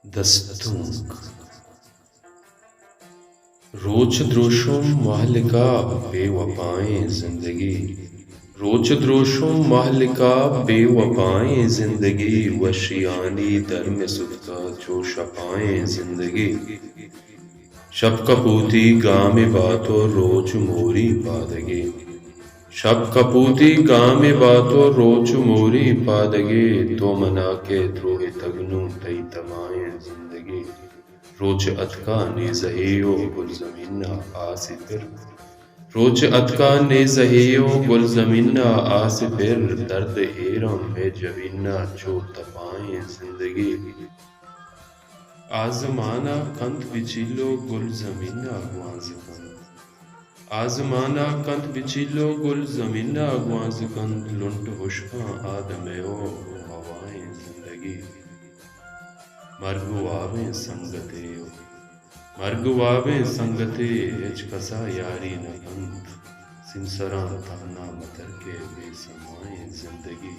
دستونک روچ دروشم مہلکہ بے وفائیں زندگی، روچ دروشم مہلکہ بے وفائیں زندگی، وشیانی در میں صدقہ جو شفائیں زندگی، شب کپوتی گام باتو روچ موری پادگی، شب کپوتی گام باتو روچ موری پادگی، تو منا کے دروہ تگنو تئی تمائیں زندگی، روچ اتکا نیزہیو گل زمینہ آسی پر، روچ اتکا نیزہیو گل زمینہ آسی پر، درد ایرم میں جوینہ چو تپائیں زندگی، آزمانہ کند بچیلو گل زمینہ گوانز کند، آزمانہ کند بچیلو گل زمینہ گوانز کند، لنٹ ہشکاں آدمیو گو ہوائیں زندگی، مرگ واویں سنگتیو، مرگ واویں سنگتے ہچ کسا یاری نہ کند، سنسراں تہنا متر کے بے سمائیں زندگی،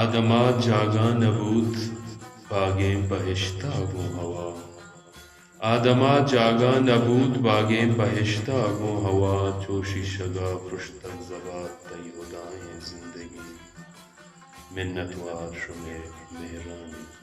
آدما جاگاں نبود باغیں بہشتہ گوں ہوا، آدما جاگاں نبود باغیں بہشتہ گوں ہوا، چوشی شگا پرشتر زبا تئی ہداییں زندگی، منت وار شمے مہرانی